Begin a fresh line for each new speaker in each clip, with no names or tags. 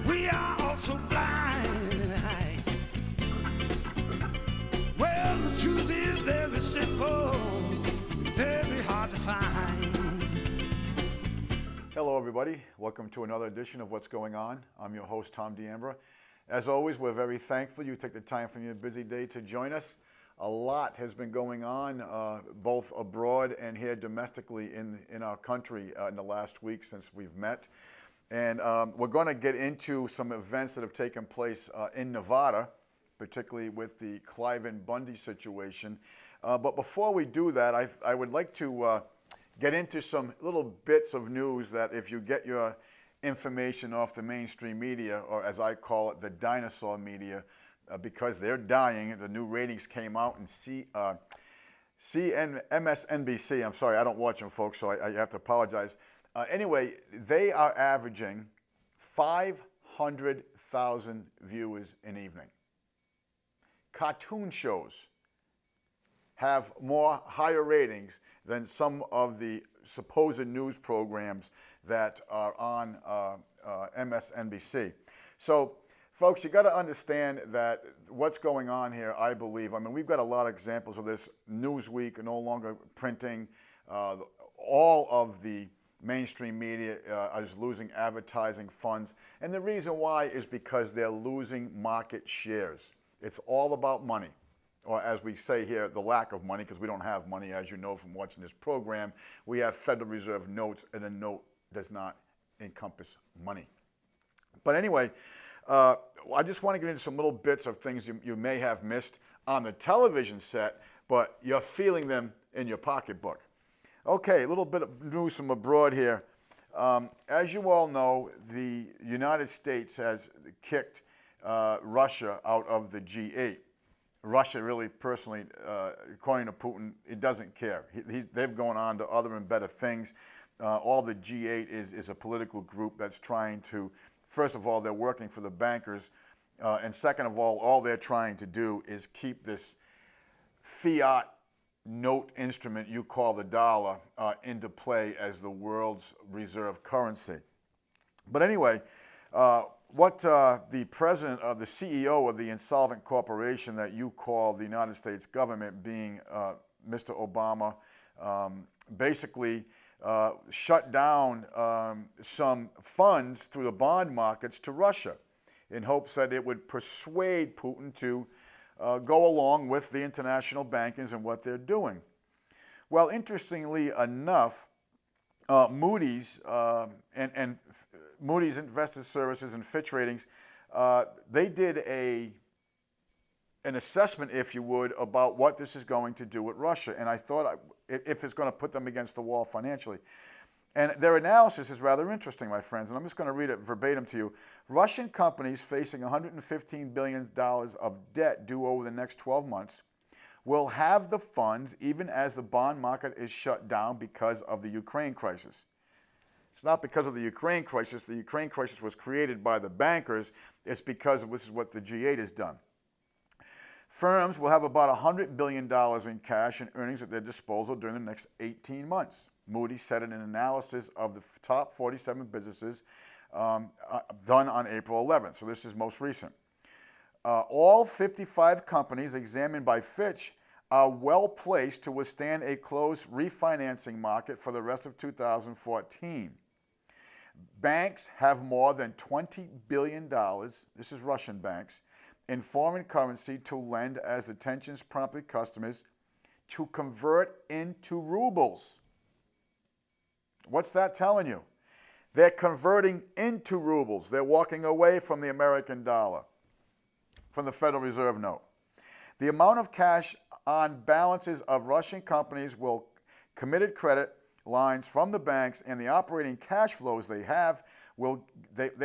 We are also blind. Well, the truth is very simple, very hard to find.
Hello everybody, welcome to another edition of What's Going On. I'm your host, Tom D'Ambra. As always, we're very thankful you take the time from your busy day to join us. A lot has been going on, both abroad and here domestically in our country in the last week since we've met. And we're going to get into some events that have taken place in Nevada, particularly with the Clive Bundy situation. But before we do that, I would like to get into some little bits of news that if you get your information off the mainstream media, or as I call it, the dinosaur media, because they're dying. The new ratings came out in MSNBC. I'm sorry, I don't watch them, folks, so I have to apologize. Anyway, they are averaging 500,000 viewers an evening. Cartoon shows have higher ratings than some of the supposed news programs that are on MSNBC. So, folks, you got to understand that what's going on here, I believe, I mean, we've got a lot of examples of this. Newsweek no longer printing. All of the mainstream media is losing advertising funds. And the reason why is because they're losing market shares. It's all about money. Or as we say here, the lack of money, because we don't have money, as you know from watching this program. We have Federal Reserve notes, and a note does not encompass money. But anyway, I just want to get into some little bits of things you may have missed on the television set, but you're feeling them in your pocketbook. Okay, a little bit of news from abroad here. As you all know, the United States has kicked Russia out of the G8. Russia really, personally, according to Putin, it doesn't care. They've gone on to other and better things. All the G8 is a political group that's trying to, first of all, they're working for the bankers, and second of all they're trying to do is keep this fiat note instrument you call the dollar into play as the world's reserve currency. But anyway, what the president of the CEO of the insolvent corporation that you call the United States government, being Mr. Obama, basically shut down some funds through the bond markets to Russia in hopes that it would persuade Putin to go along with the international bankers and what they're doing. Well, interestingly enough, Moody's and Moody's Investor Services and Fitch Ratings, they did an assessment, if you would, about what this is going to do with Russia. And I thought if it's going to put them against the wall financially. And their analysis is rather interesting, my friends, and I'm just going to read it verbatim to you. Russian companies facing $115 billion of debt due over the next 12 months will have the funds even as the bond market is shut down because of the Ukraine crisis. It's not because of the Ukraine crisis. The Ukraine crisis was created by the bankers. It's because this is what the G8 has done. Firms will have about $100 billion in cash and earnings at their disposal during the next 18 months. Moody's said in an analysis of the top 47 businesses done on April 11th. So this is most recent. All 55 companies examined by Fitch are well placed to withstand a closed refinancing market for the rest of 2014. Banks have more than $20 billion, this is Russian banks, in foreign currency to lend as the tensions prompted customers to convert into rubles. What's that telling you? They're converting into rubles. They're walking away from the American dollar, from the Federal Reserve note. The amount of cash on balances of Russian companies will committed credit lines from the banks and the operating cash flows they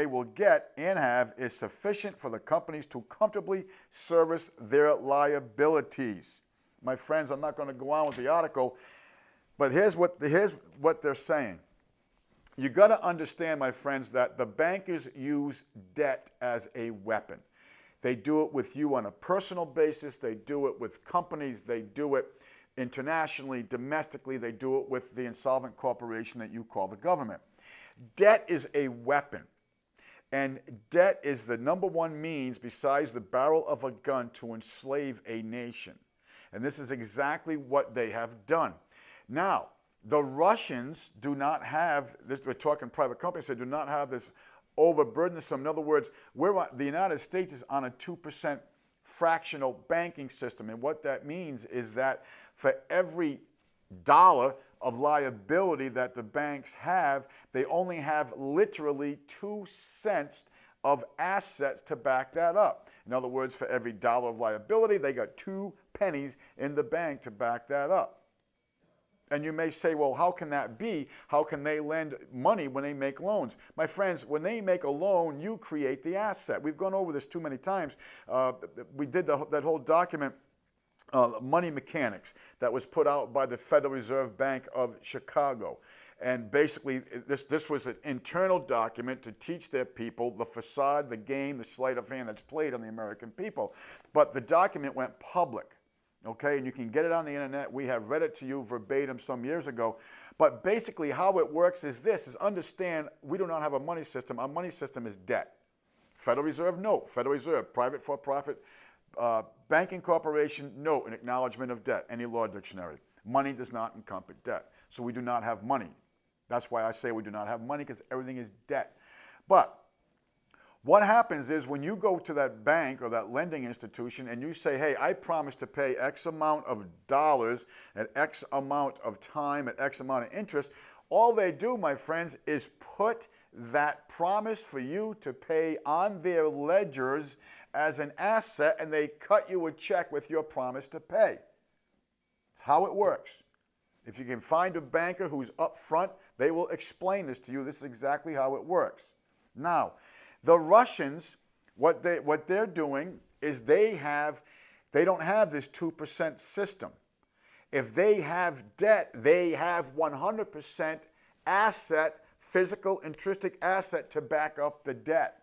will get and have is sufficient for the companies to comfortably service their liabilities. My friends, I'm not going to go on with the article, but here's what they're saying. You got to understand, my friends, that the bankers use debt as a weapon. They do it with you on a personal basis. They do it with companies. They do it internationally, domestically. They do it with the insolvent corporation that you call the government. Debt is a weapon. And debt is the number one means besides the barrel of a gun to enslave a nation. And this is exactly what they have done. Now, the Russians do not have this, we're talking private companies, they do not have this overburdensome. In other words, the United States is on a 2% fractional banking system. And what that means is that for every dollar of liability that the banks have, they only have literally 2 cents of assets to back that up. In other words, for every dollar of liability, they got 2 pennies in the bank to back that up. And you may say, well, how can that be? How can they lend money when they make loans? My friends, when they make a loan, you create the asset. We've gone over this too many times. We did that whole document, Money Mechanics, that was put out by the Federal Reserve Bank of Chicago. And basically, this was an internal document to teach their people the facade, the game, the sleight of hand that's played on the American people. But the document went public. Okay, and you can get it on the internet. We have read it to you verbatim some years ago. But basically how it works is this, is understand we do not have a money system. Our money system is debt. Federal Reserve, no. Federal Reserve, private for-profit, banking corporation, no. An acknowledgement of debt, any law dictionary. Money does not encompass debt. So we do not have money. That's why I say we do not have money, because everything is debt. But what happens is when you go to that bank or that lending institution and you say, hey, I promise to pay X amount of dollars at X amount of time at X amount of interest, all they do, my friends, is put that promise for you to pay on their ledgers as an asset, and they cut you a check with your promise to pay. That's how it works. If you can find a banker who's up front, they will explain this to you. This is exactly how it works. Now, the Russians, what they're doing is they don't have this 2% system. If they have debt, they have 100% asset, physical, intrinsic asset to back up the debt.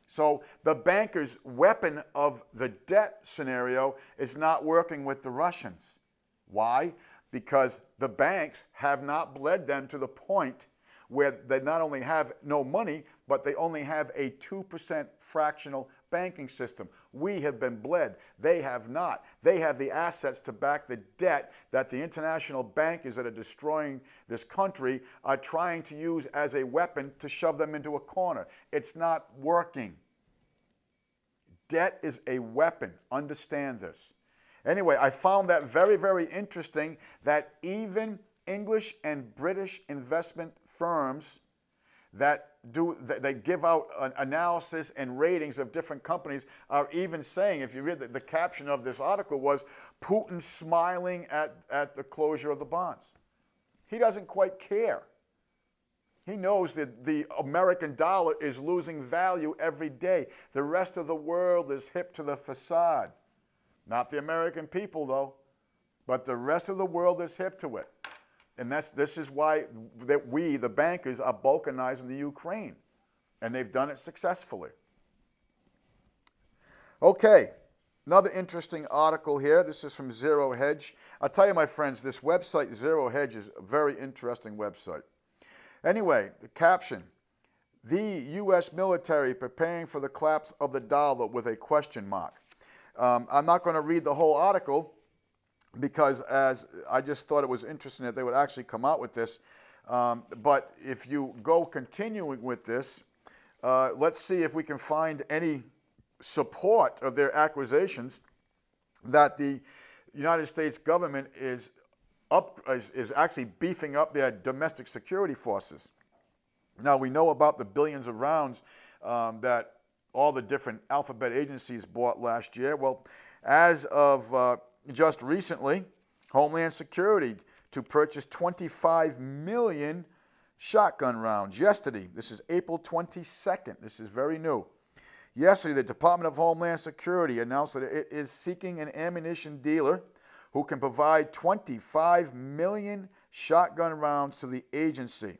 So the banker's weapon of the debt scenario is not working with the Russians. Why? Because the banks have not bled them to the point where they not only have no money, but they only have a 2% fractional banking system. We have been bled. They have not. They have the assets to back the debt that the international bankers that are destroying this country are trying to use as a weapon to shove them into a corner. It's not working. Debt is a weapon. Understand this. Anyway, I found that very, very interesting that even English and British investment firms that give out an analysis and ratings of different companies are even saying, if you read the caption of this article was, Putin smiling at the closure of the bonds. He doesn't quite care. He knows that the American dollar is losing value every day. The rest of the world is hip to the facade. Not the American people, though, but the rest of the world is hip to it. And this is why we, the bankers, are balkanizing the Ukraine. And they've done it successfully. Okay, another interesting article here. This is from Zero Hedge. I'll tell you, my friends, this website, Zero Hedge, is a very interesting website. Anyway, the caption, the U.S. military preparing for the collapse of the dollar with a question mark. I'm not going to read the whole article, because as I just thought it was interesting that they would actually come out with this. But if you go continuing with this, let's see if we can find any support of their accusations that the United States government is actually beefing up their domestic security forces. Now, we know about the billions of rounds that all the different alphabet agencies bought last year. Well, as of just recently, Homeland Security to purchase 25 million shotgun rounds. Yesterday, this is April 22nd, this is very new. Yesterday, the Department of Homeland Security announced that it is seeking an ammunition dealer who can provide 25 million shotgun rounds to the agency,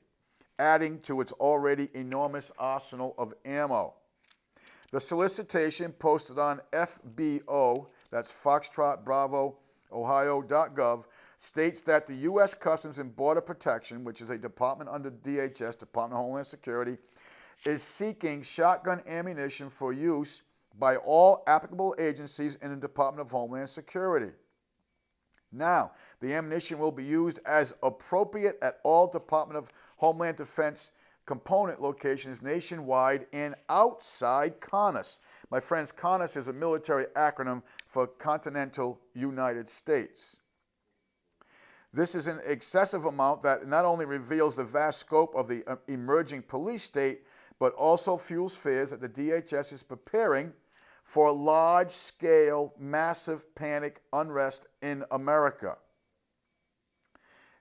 adding to its already enormous arsenal of ammo. The solicitation, posted on FBO, that's Foxtrot Bravo Ohio.gov, states that the U.S. Customs and Border Protection, which is a department under DHS, Department of Homeland Security, is seeking shotgun ammunition for use by all applicable agencies in the Department of Homeland Security. Now, the ammunition will be used as appropriate at all Department of Homeland Defense component locations nationwide and outside CONUS. My friends, CONUS is a military acronym for Continental United States. This is an excessive amount that not only reveals the vast scope of the emerging police state, but also fuels fears that the DHS is preparing for large-scale, massive panic unrest in America.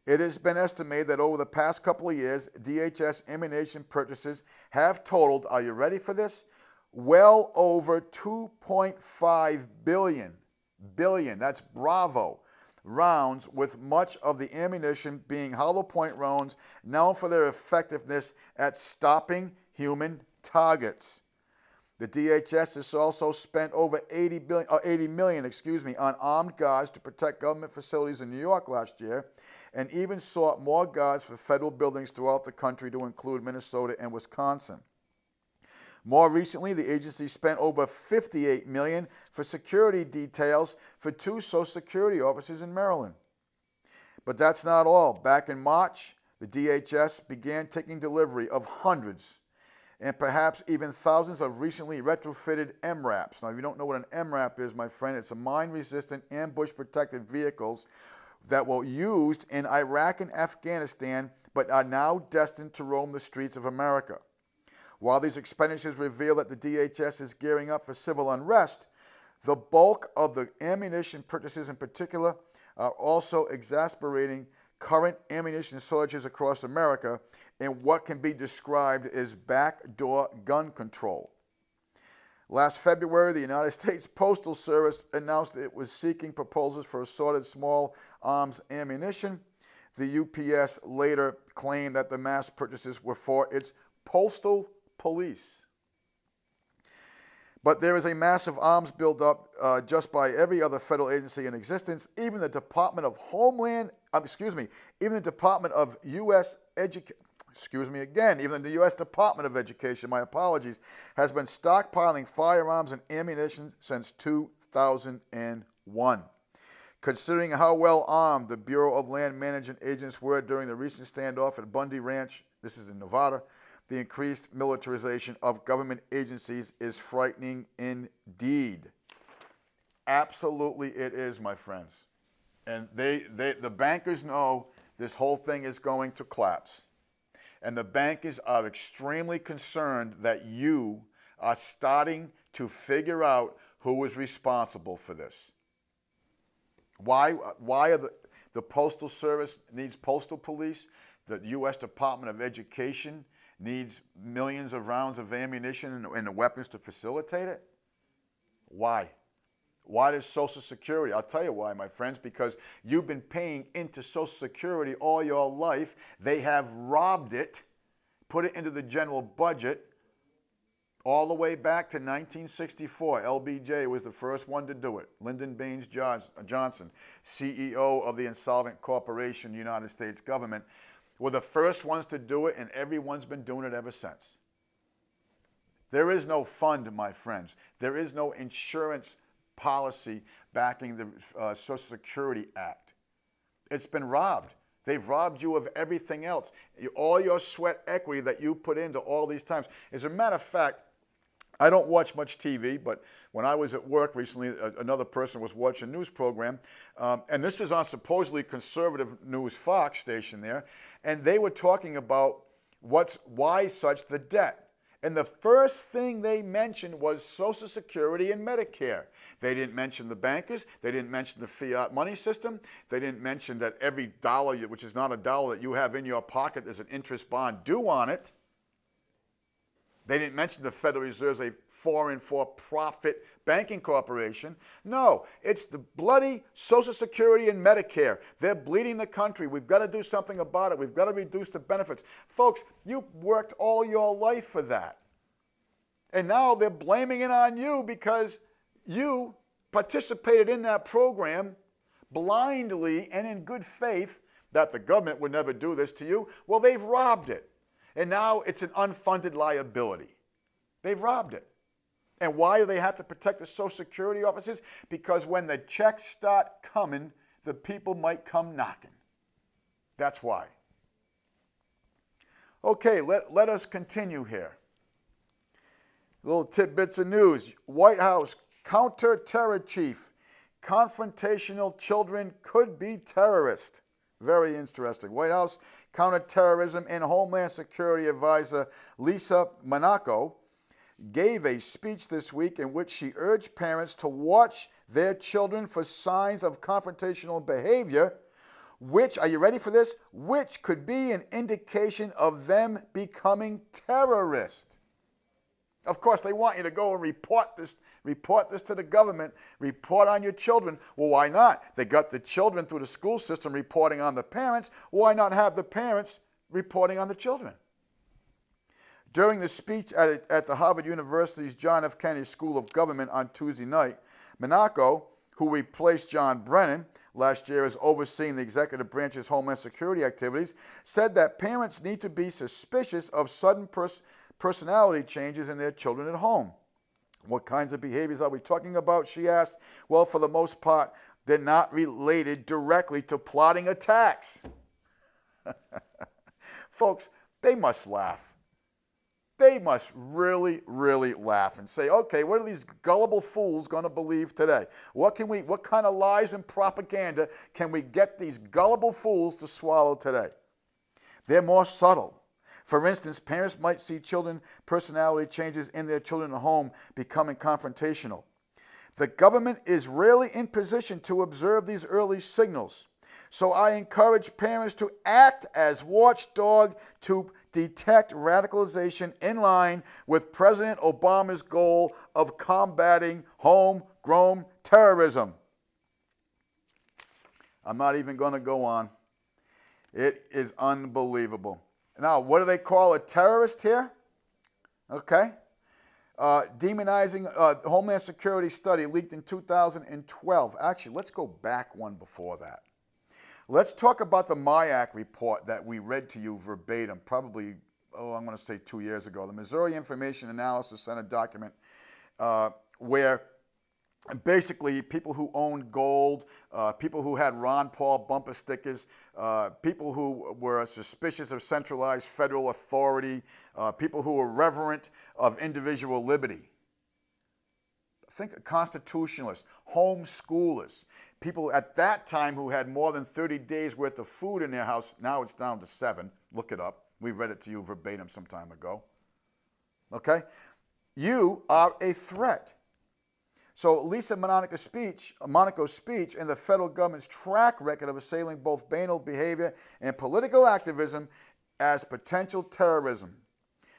It has been estimated that over the past couple of years, DHS ammunition purchases have totaled, are you ready for this? Well over 2.5 billion, that's bravo, rounds, with much of the ammunition being hollow point rounds known for their effectiveness at stopping human targets. The DHS has also spent over $80 million on armed guards to protect government facilities in New York last year, and even sought more guards for federal buildings throughout the country to include Minnesota and Wisconsin. More recently, the agency spent over $58 million for security details for 2 Social Security offices in Maryland. But that's not all. Back in March, the DHS began taking delivery of hundreds and perhaps even thousands of recently retrofitted MRAPs. Now, if you don't know what an MRAP is, my friend, it's a mine-resistant, ambush-protected vehicles that were used in Iraq and Afghanistan, but are now destined to roam the streets of America. While these expenditures reveal that the DHS is gearing up for civil unrest, the bulk of the ammunition purchases in particular are also exacerbating current ammunition shortages across America in what can be described as backdoor gun control. Last February, the United States Postal Service announced it was seeking proposals for assorted small arms ammunition. The UPS later claimed that the mass purchases were for its postal police. But there is a massive arms buildup just by every other federal agency in existence. Even the Department of even the Department of U.S. Even the U.S. Department of Education, my apologies, has been stockpiling firearms and ammunition since 2001. Considering how well armed the Bureau of Land Management agents were during the recent standoff at Bundy Ranch, this is in Nevada, the increased militarization of government agencies is frightening indeed. Absolutely it is, my friends. And the bankers know this whole thing is going to collapse. And the bankers are extremely concerned that you are starting to figure out who is responsible for this. Why are the Postal Service needs postal police? The U.S. Department of Education needs millions of rounds of ammunition and the weapons to facilitate it? Why? Why does Social Security? I'll tell you why, my friends, because you've been paying into Social Security all your life. They have robbed it, put it into the general budget all the way back to 1964. LBJ was the first one to do it. Lyndon Baines Johnson, CEO of the insolvent corporation, United States government, were the first ones to do it, and everyone's been doing it ever since. There is no fund, my friends. There is no insurance policy backing the Social Security Act. It's been robbed. They've robbed you of everything else. All your sweat equity that you put into all these times. As a matter of fact, I don't watch much TV, but when I was at work recently, another person was watching a news program, and this is on supposedly conservative news Fox station there, and they were talking about why such the debt. And the first thing they mentioned was Social Security and Medicare. They didn't mention the bankers. They didn't mention the fiat money system. They didn't mention that every dollar, which is not a dollar that you have in your pocket, there's an interest bond due on it. They didn't mention the Federal Reserve is a foreign for-profit banking corporation. No, it's the bloody Social Security and Medicare. They're bleeding the country. We've got to do something about it. We've got to reduce the benefits. Folks, you worked all your life for that. And now they're blaming it on you because you participated in that program blindly and in good faith that the government would never do this to you. Well, they've robbed it. And now it's an unfunded liability. They've robbed it. And why do they have to protect the Social Security offices? Because when the checks start coming, the people might come knocking. That's why. Okay, let us continue here. Little tidbits of news. White House counter-terror chief. Confrontational children could be terrorists. Very interesting. White House counterterrorism and Homeland Security advisor Lisa Monaco gave a speech this week in which she urged parents to watch their children for signs of confrontational behavior, which, are you ready for this? Which could be an indication of them becoming terrorists. Of course, they want you to go and report this to the government, report on your children. Well, why not? They got the children through the school system reporting on the parents. Why not have the parents reporting on the children? During the speech at the Harvard University's John F. Kennedy School of Government on Tuesday night, Monaco, who replaced John Brennan last year as overseeing the executive branch's Homeland Security activities, said that parents need to be suspicious of sudden personality changes in their children at home. What kinds of behaviors are we talking about, she asked. Well, for the most part, they're not related directly to plotting attacks. Folks, they must laugh. They must really, really laugh and say, okay, what are these gullible fools going to believe today? What kind of lies and propaganda can we get these gullible fools to swallow today? They're more subtle. For instance, parents might see children personality changes in their children at home becoming confrontational. The government is rarely in position to observe these early signals. So I encourage parents to act as watchdog to detect radicalization in line with President Obama's goal of combating homegrown terrorism. I'm not even going to go on. It is unbelievable. Now, what do they call a terrorist here? Okay. Demonizing Homeland Security study leaked in 2012. Actually, let's go back one before that. Let's talk about the MIAC report that we read to you verbatim, probably, I'm going to say 2 years ago, the Missouri Information Analysis Center document, where basically people who owned gold, people who had Ron Paul bumper stickers, people who were suspicious of centralized federal authority, people who were reverent of individual liberty. Think constitutionalists, homeschoolers, people at that time who had more than 30 days worth of food in their house. Now it's down to 7. Look it up. We read it to you verbatim some time ago. Okay? You are a threat. So Lisa Monaco's speech and the federal government's track record of assailing both banal behavior and political activism as potential terrorism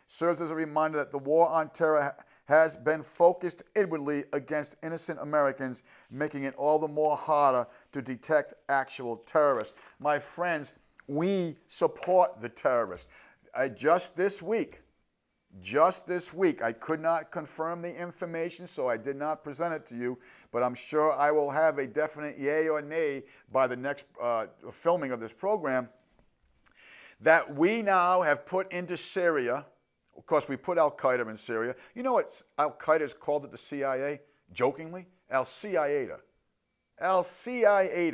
serves as a reminder that the war on terror has been focused inwardly against innocent Americans, making it all the more harder to detect actual terrorists. My friends, we support the terrorists. Just this week, I could not confirm the information, so I did not present it to you, but I'm sure I will have a definite yay or nay by the next filming of this program, that we now have put into Syria. Of course, we put Al-Qaeda in Syria. You know what Al-Qaeda has called it, the CIA, jokingly? Al-CIA. Al-CIA.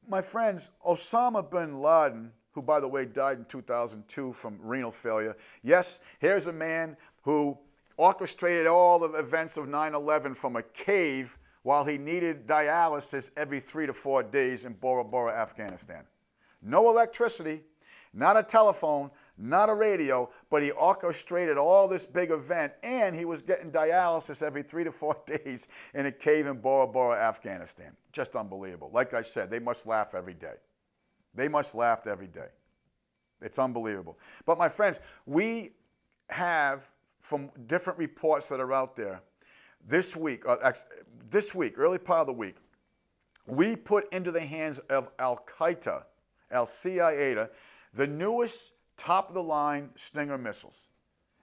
My friends, Osama bin Laden, who, by the way, died in 2002 from renal failure. Yes, here's a man who orchestrated all the events of 9/11 from a cave while he needed dialysis every 3 to 4 days in Bora Bora, Afghanistan. No electricity, not a telephone, not a radio, but he orchestrated all this big event, and he was getting dialysis every 3 to 4 days in a cave in Bora Bora, Afghanistan. Just unbelievable. Like I said, they must laugh every day. They must laugh every day. It's unbelievable. But my friends, we have, from different reports that are out there, this week, early part of the week, we put into the hands of Al-Qaeda, Al-CIA, the newest top-of-the-line Stinger missiles.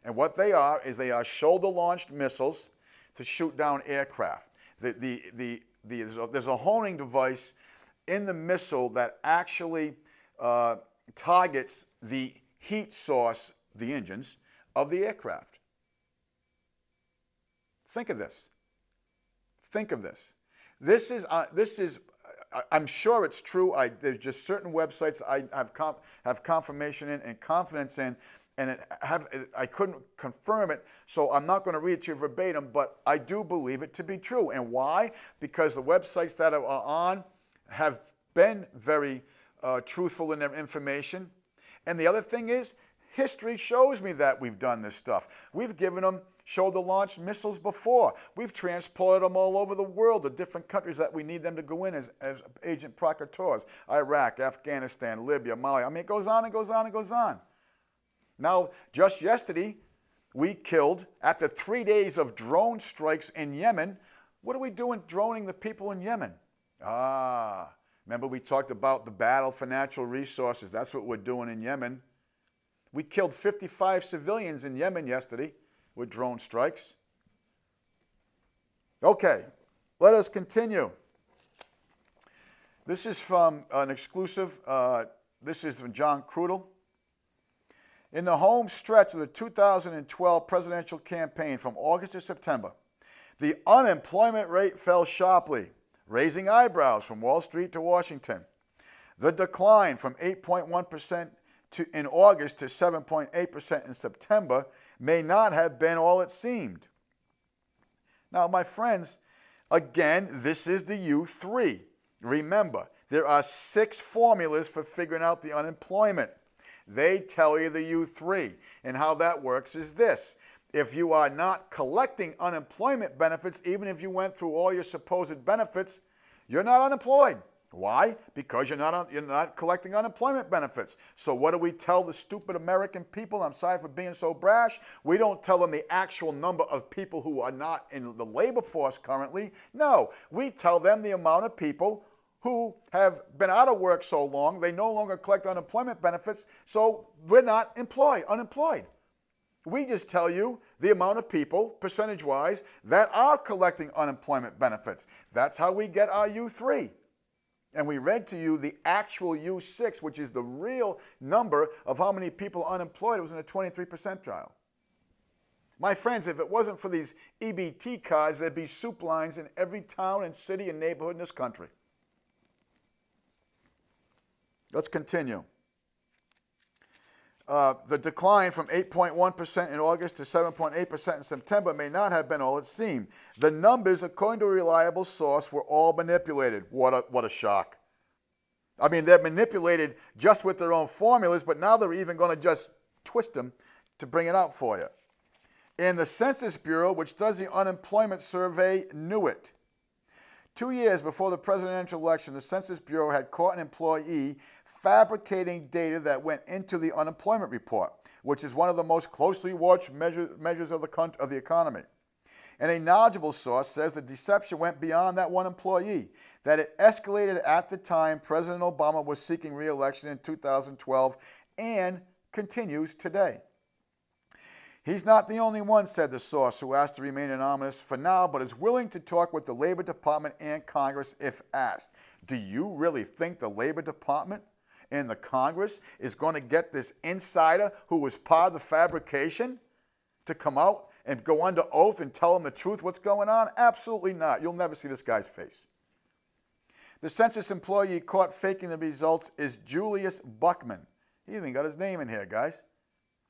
And what they are is they are shoulder-launched missiles to shoot down aircraft. There's a homing device in the missile that actually targets the heat source, the engines, of the aircraft. Think of this. Think of this. This is I'm sure it's true. There's just certain websites I have confirmation in and confidence in, and I couldn't confirm it, so I'm not going to read it to you verbatim, but I do believe it to be true. And why? Because the websites that are on have been very truthful in their information. And the other thing is, history shows me that we've done this stuff. We've given them shoulder-launched missiles before. We've transported them all over the world to different countries that we need them to go in as agent provocateurs. Iraq, Afghanistan, Libya, Mali. I mean, it goes on and goes on and goes on. Now, just yesterday, we killed, after 3 days of drone strikes in Yemen, what are we doing droning the people in Yemen? Remember we talked about the battle for natural resources. That's what we're doing in Yemen. We killed 55 civilians in Yemen yesterday with drone strikes. Okay, let us continue. This is from an exclusive. This is from John Krudel. In the home stretch of the 2012 presidential campaign from August to September, the unemployment rate fell sharply, raising eyebrows from Wall Street to Washington. The decline from 8.1% in August to 7.8% in September may not have been all it seemed. Now, my friends, again, this is the U3. Remember, there are 6 formulas for figuring out the unemployment. They tell you the U3, and how that works is this. If you are not collecting unemployment benefits, even if you went through all your supposed benefits, you're not unemployed. Why? Because you're not collecting unemployment benefits. So what do we tell the stupid American people? I'm sorry for being so brash. We don't tell them the actual number of people who are not in the labor force currently. No, we tell them the amount of people who have been out of work so long, they no longer collect unemployment benefits, so we're not unemployed. We just tell you the amount of people, percentage-wise, that are collecting unemployment benefits. That's how we get our U3. And we read to you the actual U6, which is the real number of how many people unemployed. It was in the 23 percentile. My friends, if it wasn't for these EBT cards, there'd be soup lines in every town and city and neighborhood in this country. Let's continue. The decline from 8.1% in August to 7.8% in September may not have been all it seemed. The numbers, according to a reliable source, were all manipulated. What a shock. I mean, they're manipulated just with their own formulas, but now they're even going to just twist them to bring it out for you. And the Census Bureau, which does the unemployment survey, knew it. 2 years before the presidential election, the Census Bureau had caught an employee fabricating data that went into the unemployment report, which is one of the most closely watched measures of the economy. And a knowledgeable source says the deception went beyond that one employee, that it escalated at the time President Obama was seeking re-election in 2012 and continues today. He's not the only one, said the source, who asked to remain anonymous for now, but is willing to talk with the Labor Department and Congress if asked. Do you really think the Labor Department and the Congress is going to get this insider who was part of the fabrication to come out and go under oath and tell them the truth, what's going on? Absolutely not. You'll never see this guy's face. The census employee caught faking the results is Julius Buckman. He even got his name in here, guys.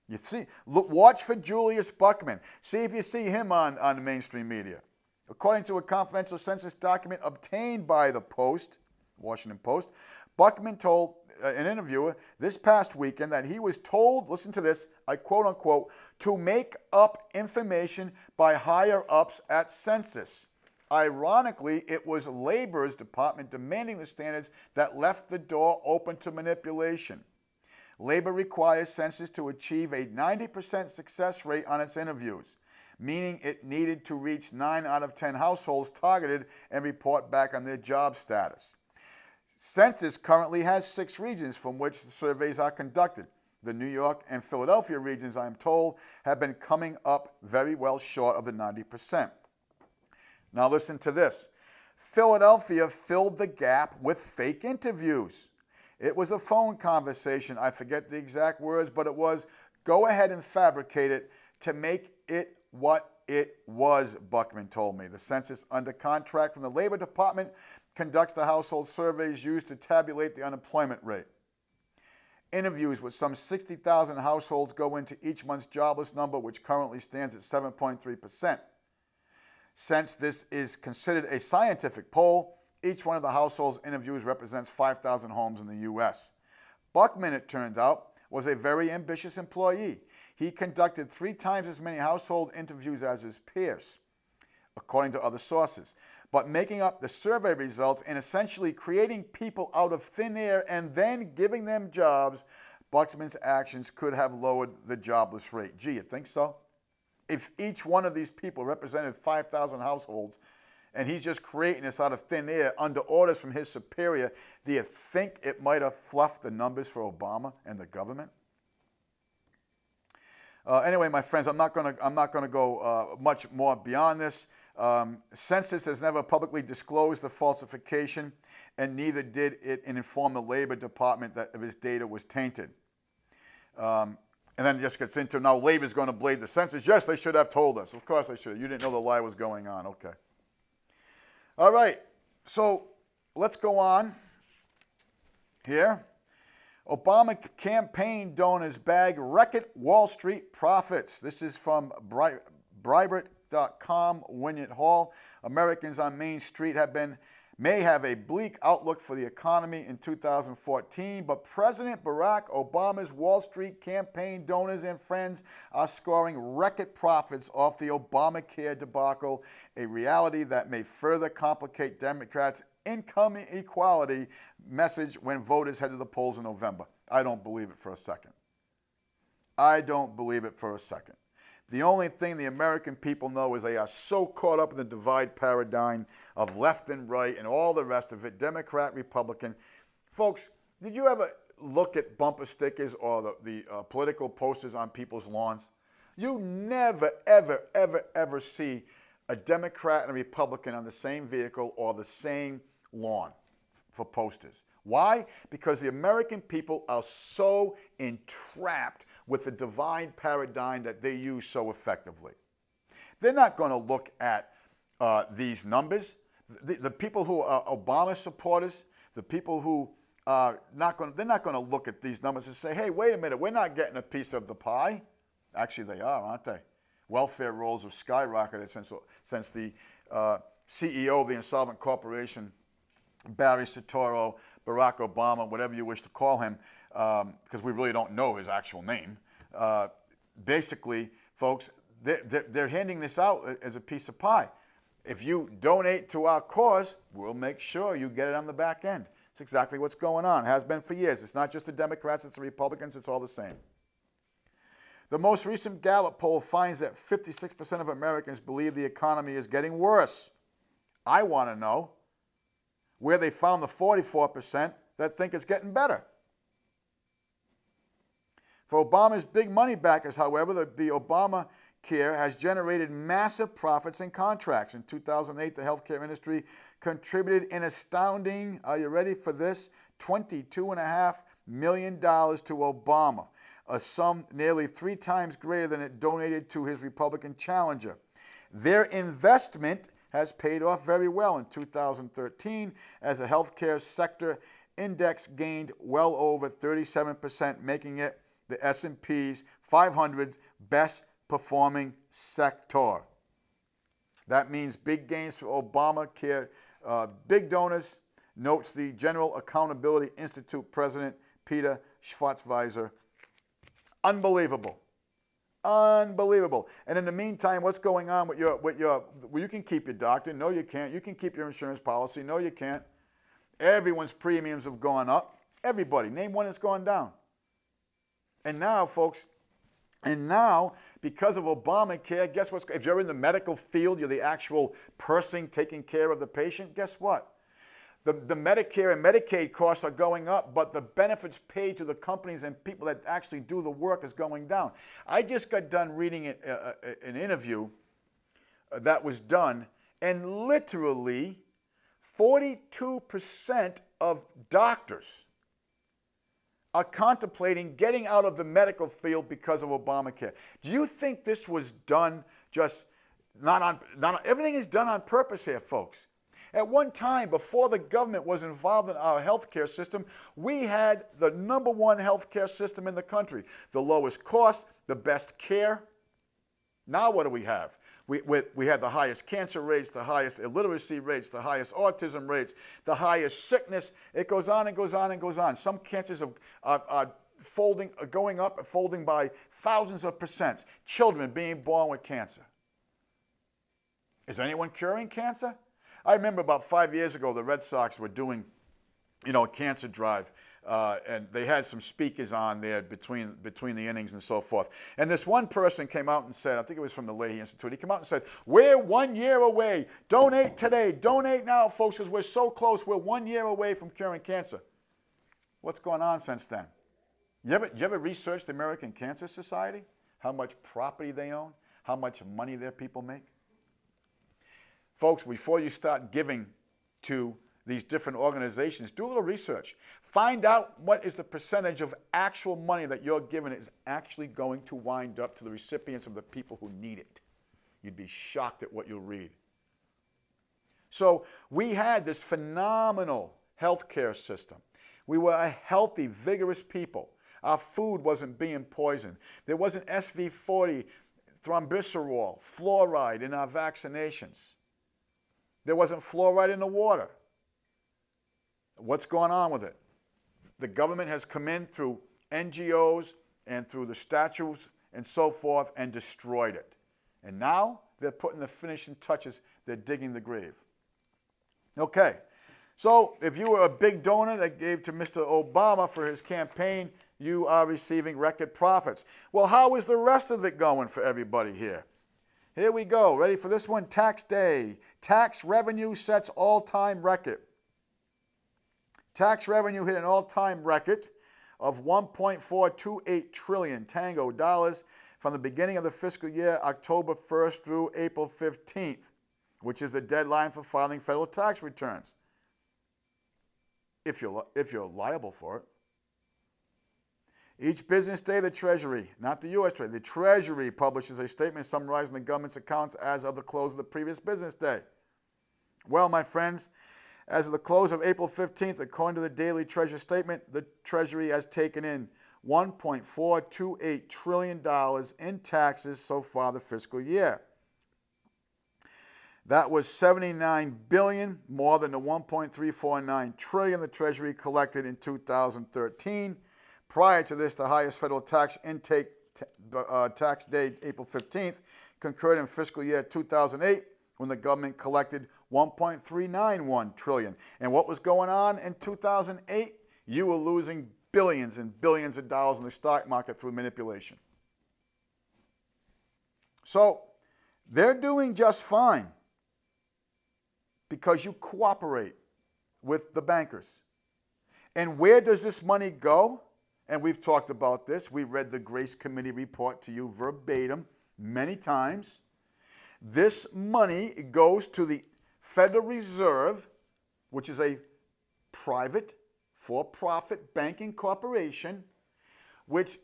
You see, look, watch for Julius Buckman. See if you see him on the mainstream media. According to a confidential census document obtained by the Post, Washington Post, Buckman told an interviewer this past weekend that he was told, listen to this, I quote unquote, to make up information by higher-ups at census. Ironically, it was Labor's department demanding the standards that left the door open to manipulation. Labor requires census to achieve a 90% success rate on its interviews, meaning it needed to reach 9 out of 10 households targeted and report back on their job status. Census currently has 6 regions from which the surveys are conducted. The New York and Philadelphia regions, I'm told, have been coming up very well short of the 90%. Now listen to this. Philadelphia filled the gap with fake interviews. It was a phone conversation. I forget the exact words, but it was, go ahead and fabricate it to make it what it was, Buckman told me. The census, under contract from the Labor Department, conducts the household surveys used to tabulate the unemployment rate. Interviews with some 60,000 households go into each month's jobless number, which currently stands at 7.3%. Since this is considered a scientific poll, each one of the households interviews represents 5,000 homes in the U.S. Buckman, it turned out, was a very ambitious employee. He conducted 3 times as many household interviews as his peers, according to other sources. But making up the survey results and essentially creating people out of thin air and then giving them jobs, Buckman's actions could have lowered the jobless rate. Gee, you think so? If each one of these people represented 5,000 households and he's just creating this out of thin air under orders from his superior, do you think it might have fluffed the numbers for Obama and the government? Anyway, my friends, I'm not going to go much more beyond this. Census has never publicly disclosed the falsification, and neither did it inform the Labor Department that his data was tainted. And then it just gets into, now Labor's going to blame the census. Yes, they should have told us. Of course they should have. You didn't know the lie was going on. Okay. All right. So let's go on here. Obama campaign donors bag record Wall Street profits. This is from Breitbart.com, Wynyard Hall. Americans on Main Street may have a bleak outlook for the economy in 2014, but President Barack Obama's Wall Street campaign donors and friends are scoring record profits off the Obamacare debacle, a reality that may further complicate Democrats' income equality message when voters head to the polls in November. I don't believe it for a second. I don't believe it for a second. The only thing the American people know is they are so caught up in the divide paradigm of left and right and all the rest of it, Democrat, Republican. Folks, did you ever look at bumper stickers or the political posters on people's lawns? You never, ever, ever, ever see a Democrat and a Republican on the same vehicle or the same lawn for posters. Why? Because the American people are so entrapped with the divide paradigm that they use so effectively. They're not going to look at these numbers. The people who are Obama supporters, the people who are they're not going to look at these numbers and say, hey, wait a minute, we're not getting a piece of the pie. Actually, they are, aren't they? Welfare rolls have skyrocketed since the CEO of the insolvent corporation, Barry Soetoro, Barack Obama, whatever you wish to call him, because we really don't know his actual name. Basically, folks, they're handing this out as a piece of pie. If you donate to our cause, we'll make sure you get it on the back end. It's exactly what's going on. It has been for years. It's not just the Democrats, it's the Republicans, it's all the same. The most recent Gallup poll finds that 56% of Americans believe the economy is getting worse. I want to know where they found the 44% that think it's getting better. For Obama's big money backers, however, the Obamacare has generated massive profits and contracts. In 2008, the healthcare industry contributed an astounding, are you ready for this, $22.5 million to Obama, a sum nearly 3 times greater than it donated to his Republican challenger. Their investment has paid off very well in 2013 as the healthcare sector index gained well over 37%, making it the S&P's 500's best performing sector. That means big gains for Obamacare. Big donors, notes the General Accountability Institute President Peter Schwarzweiser. Unbelievable. Unbelievable. And in the meantime, what's going on with your, well, you can keep your doctor. No, you can't. You can keep your insurance policy. No, you can't. Everyone's premiums have gone up. Everybody. Name one that's gone down. And now, folks, because of Obamacare, guess what's, if you're in the medical field, you're the actual person taking care of the patient, guess what? The Medicare and Medicaid costs are going up, but the benefits paid to the companies and people that actually do the work is going down. I just got done reading an interview that was done, and literally 42% of doctors are contemplating getting out of the medical field because of Obamacare. Do you think this was done just everything is done on purpose here, folks? At one time, before the government was involved in our healthcare system, we had the #1 healthcare system in the country. The lowest cost, the best care. Now what do we have? We had the highest cancer rates, the highest illiteracy rates, the highest autism rates, the highest sickness. It goes on and goes on and goes on. Some cancers are going up, folding by thousands of percent. Children being born with cancer. Is anyone curing cancer? I remember about 5 years ago, the Red Sox were doing, a cancer drive, and they had some speakers on there between the innings and so forth. And this one person came out and said, I think it was from the Leahy Institute, he came out and said, we're 1 year away. Donate today. Donate now, folks, because we're so close. We're 1 year away from curing cancer. What's going on since then? You ever researched the American Cancer Society? How much property they own? How much money their people make? Folks, before you start giving to these different organizations, do a little research. Find out what is the percentage of actual money that you're giving is actually going to wind up to the recipients of the people who need it. You'd be shocked at what you'll read. So we had this phenomenal healthcare system. We were a healthy, vigorous people. Our food wasn't being poisoned. There wasn't SV40, thrombicerol, fluoride in our vaccinations. There wasn't fluoride in the water. What's going on with it? The government has come in through NGOs and through the statutes and so forth and destroyed it. And now they're putting the finishing touches. They're digging the grave. Okay, so if you were a big donor that gave to Mr. Obama for his campaign, you are receiving record profits. Well, how is the rest of it going for everybody here? Here we go. Ready for this one? Tax day. Tax revenue sets all-time record. Tax revenue hit an all-time record of $1.428 trillion tango dollars from the beginning of the fiscal year, October 1st through April 15th, which is the deadline for filing federal tax returns, if you're liable for it. Each business day, the Treasury, not the U.S. Treasury, the Treasury publishes a statement summarizing the government's accounts as of the close of the previous business day. Well, my friends, as of the close of April 15th, according to the daily Treasury statement, the Treasury has taken in $1.428 trillion in taxes so far the fiscal year. That was $79 billion more than the $1.349 trillion the Treasury collected in 2013. Prior to this, the highest federal tax intake tax day, April 15th, concurred in fiscal year 2008 when the government collected $1.391 trillion. And what was going on in 2008? You were losing billions and billions of dollars in the stock market through manipulation. So they're doing just fine because you cooperate with the bankers. And where does this money go? And we've talked about this. We read the Grace Committee report to you verbatim many times. This money goes to the Federal Reserve, which is a private, for-profit banking corporation, which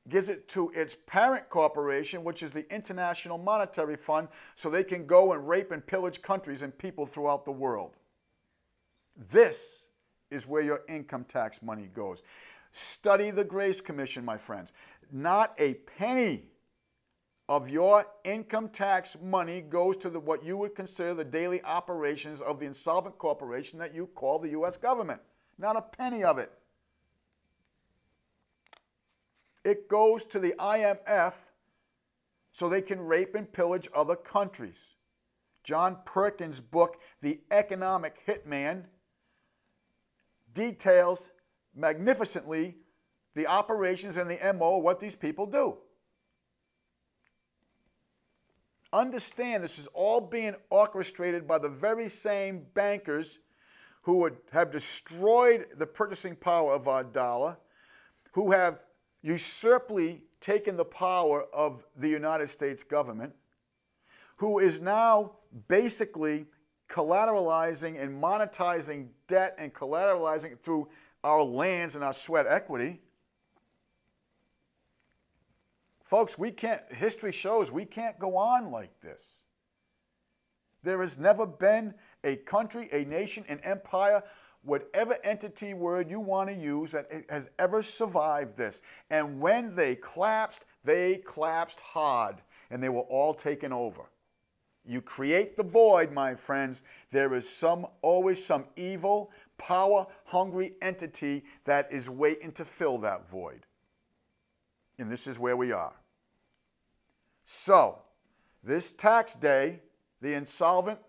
gives it to its parent corporation, which is the International Monetary Fund, so they can go and rape and pillage countries and people throughout the world. This is where your income tax money goes. Study the Grace Commission, my friends. Not a penny of your income tax money goes to what you would consider the daily operations of the insolvent corporation that you call the U.S. government. Not a penny of it. It goes to the IMF so they can rape and pillage other countries. John Perkins' book, The Economic Hitman, details magnificently the operations and the MO of what these people do. Understand this is all being orchestrated by the very same bankers who would have destroyed the purchasing power of our dollar, who have usurpedly taken the power of the United States government, who is now basically collateralizing and monetizing debt and collateralizing it through our lands and our sweat equity. Folks, history shows we can't go on like this. There has never been a country, a nation, an empire, whatever entity word you want to use, that has ever survived this. And when they collapsed hard, and they were all taken over. You create the void, my friends. There is always some evil, power-hungry entity that is waiting to fill that void. And this is where we are. So, this tax day, the insolvent,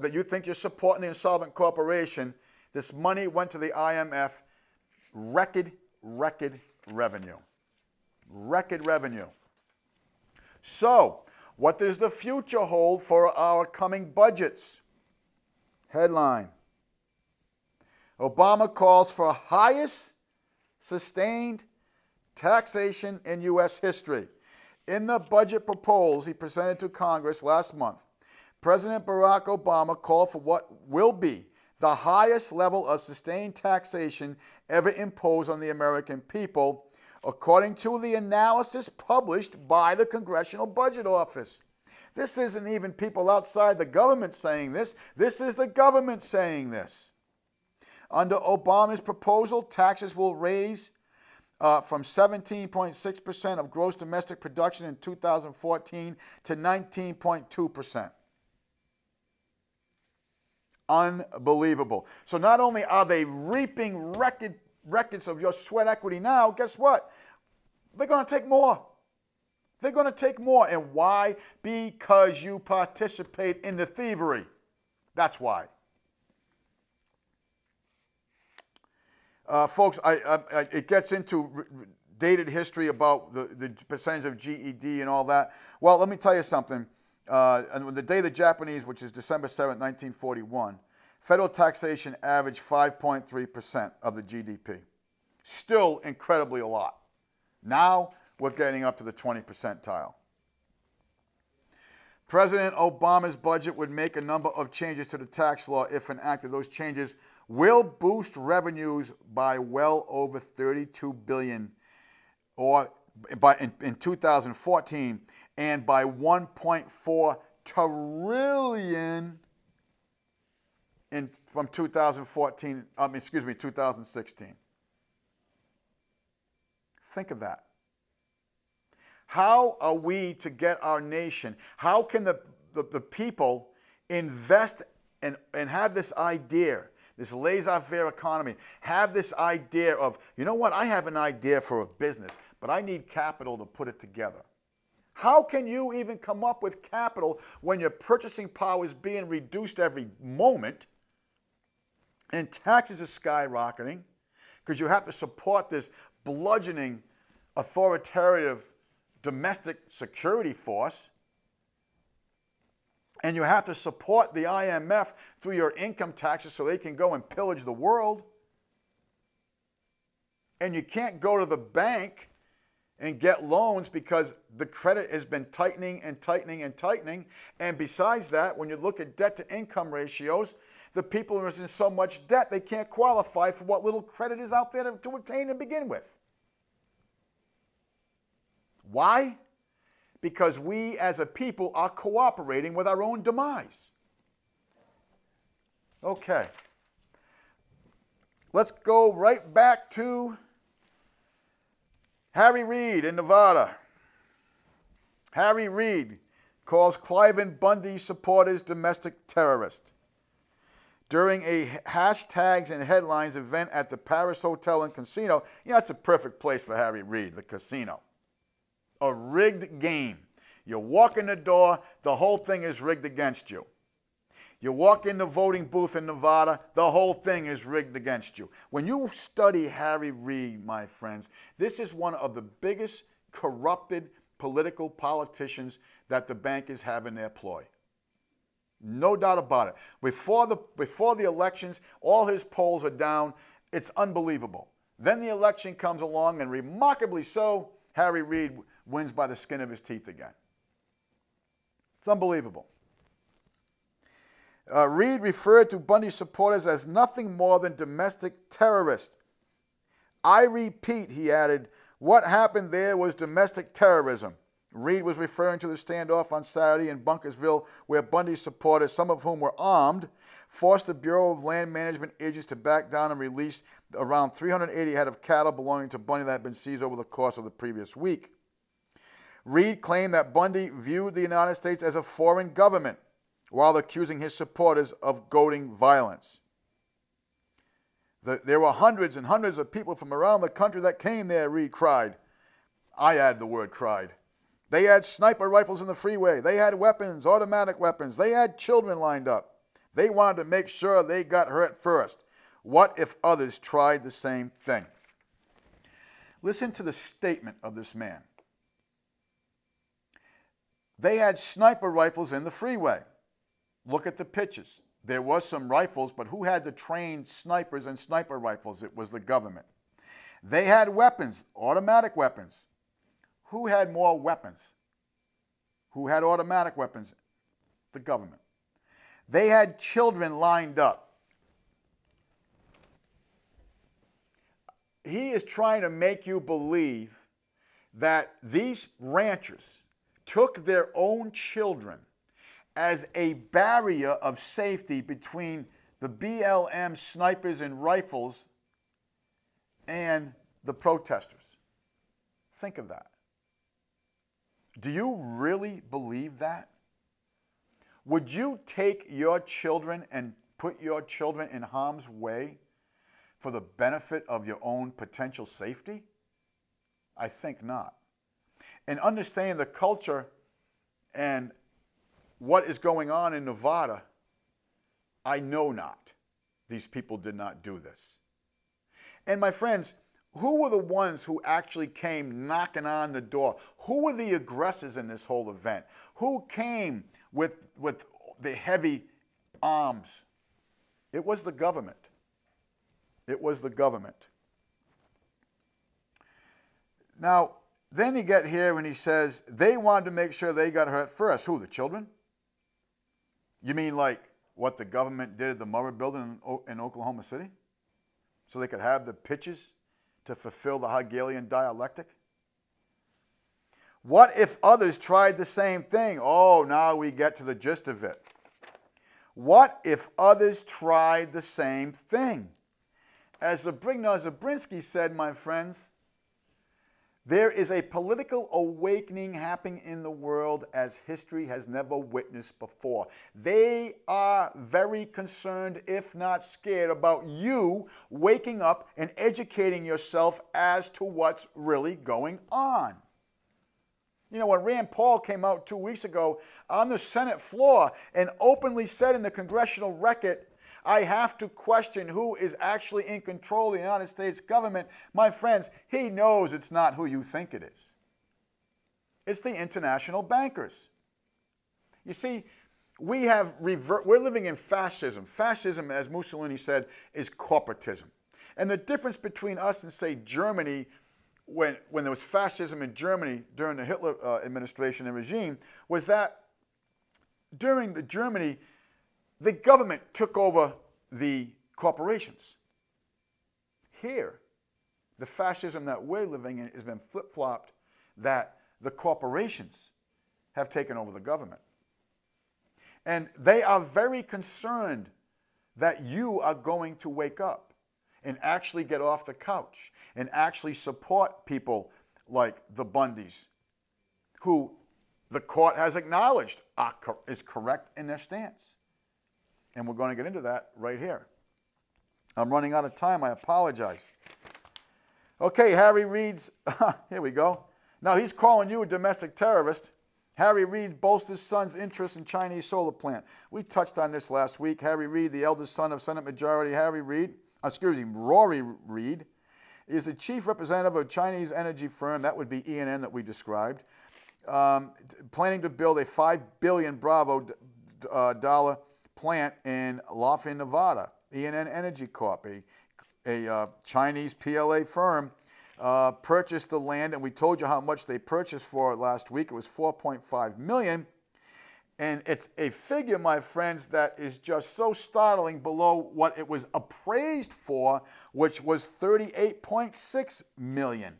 that you think you're supporting the insolvent corporation, this money went to the IMF, record revenue. Record revenue. So, what does the future hold for our coming budgets? Headline: Obama calls for highest sustained taxation in U.S. history. In the budget proposal he presented to Congress last month, President Barack Obama called for what will be the highest level of sustained taxation ever imposed on the American people, according to the analysis published by the Congressional Budget Office. This isn't even people outside the government saying this. This is the government saying this. Under Obama's proposal, taxes will raise from 17.6% of gross domestic production in 2014 to 19.2%. Unbelievable. So not only are they reaping records of your sweat equity now, guess what? They're going to take more. They're going to take more. And why? Because you participate in the thievery. That's why. Folks, it gets into dated history about the percentage of GED and all that. Well, let me tell you something. And the day the Japanese, which is December 7th, 1941, federal taxation averaged 5.3% of the GDP. Still incredibly a lot. Now we're getting up to the 20 percentile. President Obama's budget would make a number of changes to the tax law if enacted. Those changes will boost revenues by well over $32 billion in 2014 and by $1.4 trillion from 2016. Think of that. How are we to get our nation? How can the people invest and have this idea, this laissez-faire economy, have this idea of, you know what, I have an idea for a business, but I need capital to put it together. How can you even come up with capital when your purchasing power is being reduced every moment and taxes are skyrocketing because you have to support this bludgeoning, authoritative domestic security force, and you have to support the IMF through your income taxes so they can go and pillage the world, and you can't go to the bank and get loans because the credit has been tightening and tightening and tightening. And besides that, when you look at debt to income ratios, the people are in so much debt they can't qualify for what little credit is out there to obtain and begin with. Why? Because we as a people are cooperating with our own demise. Okay. Let's go right back to Harry Reid in Nevada. Harry Reid calls Cliven Bundy supporters domestic terrorists. During a hashtags and headlines event at the Paris Hotel and Casino, that's a perfect place for Harry Reid, the casino. A rigged game. You walk in the door, the whole thing is rigged against you. You walk in the voting booth in Nevada, the whole thing is rigged against you. When you study Harry Reid, my friends, this is one of the biggest corrupted political politicians that the bankers have in their ploy. No doubt about it. Before the elections, all his polls are down. It's unbelievable. Then the election comes along, and remarkably so, Harry Reid wins by the skin of his teeth again. It's unbelievable. Reid referred to Bundy supporters as nothing more than domestic terrorists. I repeat, he added, What happened there was domestic terrorism. Reed was referring to the standoff on Saturday in Bunkersville, where Bundy supporters, some of whom were armed, forced the Bureau of Land Management agents to back down and release around 380 head of cattle belonging to Bundy that had been seized over the course of the previous week. Reed claimed that Bundy viewed the United States as a foreign government while accusing his supporters of goading violence. There were hundreds and hundreds of people from around the country that came there, Reed cried. I add the word cried. They had sniper rifles in the freeway. They had weapons, automatic weapons. They had children lined up. They wanted to make sure they got hurt first. What if others tried the same thing? Listen to the statement of this man. They had sniper rifles in the freeway. Look at the pictures. There was some rifles, but who had the trained snipers and sniper rifles? It was the government. They had weapons, automatic weapons. Who had more weapons? Who had automatic weapons? The government. They had children lined up. He is trying to make you believe that these ranchers took their own children as a barrier of safety between the BLM snipers and rifles and the protesters. Think of that. Do you really believe that? Would you take your children and put your children in harm's way for the benefit of your own potential safety? I think not. And understanding the culture and what is going on in Nevada, I know not. These people did not do this. And my friends, who were the ones who actually came knocking on the door? Who were the aggressors in this whole event? Who came with the heavy arms? It was the government. It was the government. Now, then you get here and he says they wanted to make sure they got hurt first. Who, the children? You mean like what the government did at the Murrah building in Oklahoma City? So they could have the pitches to fulfill the Hegelian dialectic? What if others tried the same thing? Oh, now we get to the gist of it. What if others tried the same thing? As Zabrinsky said, my friends, there is a political awakening happening in the world as history has never witnessed before. They are very concerned, if not scared, about you waking up and educating yourself as to what's really going on. You know, when Rand Paul came out 2 weeks ago on the Senate floor and openly said in the congressional record, I have to question who is actually in control of the United States government. My friends, he knows it's not who you think it is. It's the international bankers. You see, we're living in fascism. Fascism, as Mussolini said, is corporatism. And the difference between us and, say, Germany, when there was fascism in Germany during the Hitler administration and regime, was that during Germany, the government took over the corporations. Here, the fascism that we're living in has been flip-flopped, that the corporations have taken over the government. And they are very concerned that you are going to wake up and actually get off the couch and actually support people like the Bundys, who the court has acknowledged is correct in their stance. And we're going to get into that right here. I'm running out of time. I apologize. Okay, Harry Reid's, here we go. Now, he's calling you a domestic terrorist. Harry Reid boasts his son's interest in Chinese solar plant. We touched on this last week. Harry Reid, the eldest son of Senate Majority Rory Reid, is the chief representative of a Chinese energy firm, that would be ENN that we described, planning to build a $5 billion dollar plant in Laughlin, Nevada. ENN Energy Corp, a Chinese PLA firm, purchased the land, and we told you how much they purchased for it last week. It was $4.5 million. And it's a figure, my friends, that is just so startling below what it was appraised for, which was $38.6 million.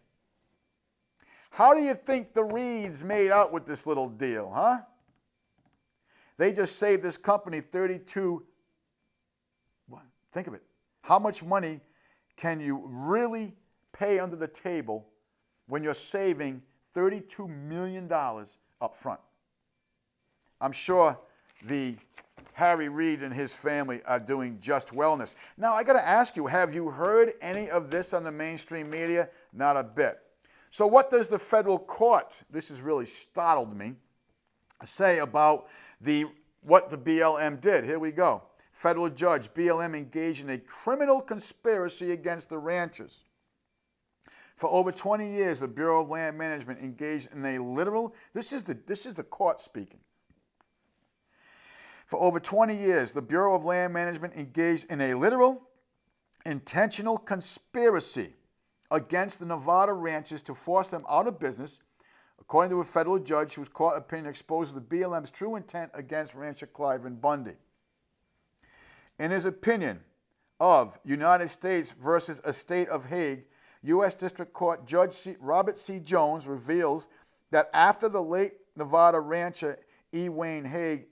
How do you think the Reeds made out with this little deal, huh? They just saved this company 32, think of it. How much money can you really pay under the table when you're saving $32 million up front? I'm sure the Harry Reid and his family are doing just well in this. Now, I got to ask you, have you heard any of this on the mainstream media? Not a bit. So what does the federal court, this has really startled me, say about what the BLM did? Here we go. Federal judge, BLM engaged in a criminal conspiracy against the ranchers. For over 20 years, the Bureau of Land Management engaged in a literal, this is the court speaking. For over 20 years, the Bureau of Land Management engaged in a literal, intentional conspiracy against the Nevada ranchers to force them out of business, according to a federal judge whose court opinion exposes the BLM's true intent against rancher Cliven Bundy. In his opinion of United States versus Estate of Hague, U.S. District Court Judge Robert C. Jones reveals that after the late Nevada rancher E. Wayne Hague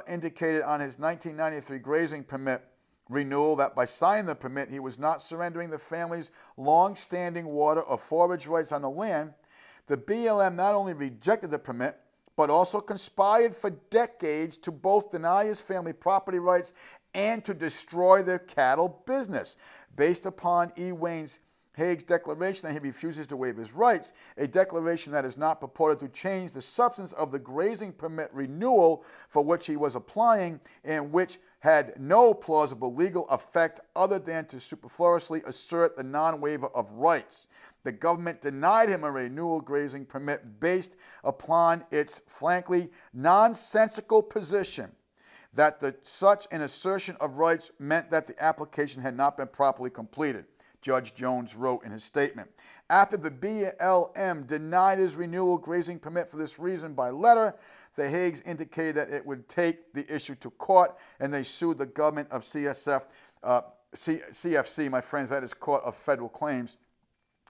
indicated on his 1993 grazing permit renewal that by signing the permit he was not surrendering the family's long-standing water or forage rights on the land, the BLM not only rejected the permit, but also conspired for decades to both deny his family property rights and to destroy their cattle business. Based upon E. Wayne Hague's declaration that he refuses to waive his rights, a declaration that is not purported to change the substance of the grazing permit renewal for which he was applying, and which had no plausible legal effect other than to superfluously assert the non-waiver of rights. The government denied him a renewal grazing permit based upon its frankly nonsensical position that such an assertion of rights meant that the application had not been properly completed, Judge Jones wrote in his statement. After the BLM denied his renewal grazing permit for this reason by letter, the Hagues indicated that it would take the issue to court, and they sued the government of CFC, my friends, that is Court of Federal Claims.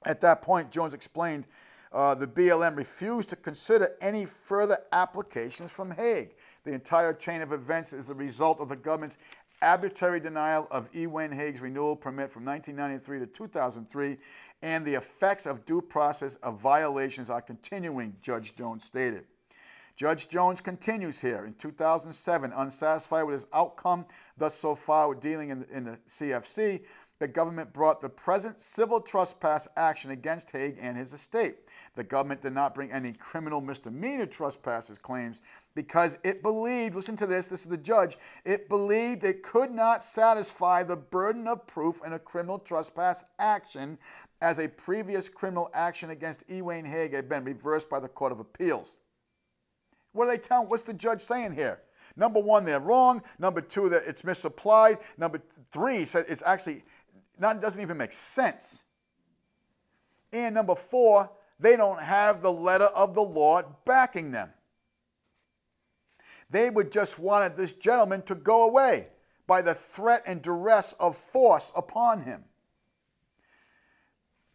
At that point, Jones explained the BLM refused to consider any further applications from Hague. The entire chain of events is the result of the government's arbitrary denial of E. Wayne Hague's renewal permit from 1993 to 2003, and the effects of due process of violations are continuing, Judge Jones stated. Judge Jones continues here. In 2007, unsatisfied with his outcome thus so far with dealing in the CFC, the government brought the present civil trespass action against Hague and his estate. The government did not bring any criminal misdemeanor trespasses claims because it believed, listen to this is the judge, it believed it could not satisfy the burden of proof in a criminal trespass action, as a previous criminal action against E. Wayne Hague had been reversed by the Court of Appeals. What are they telling? What's the judge saying here? Number one, they're wrong. Number two, that it's misapplied. Number three, said it's actually doesn't even make sense. And number four, they don't have the letter of the law backing them. They would just wanted this gentleman to go away by the threat and duress of force upon him.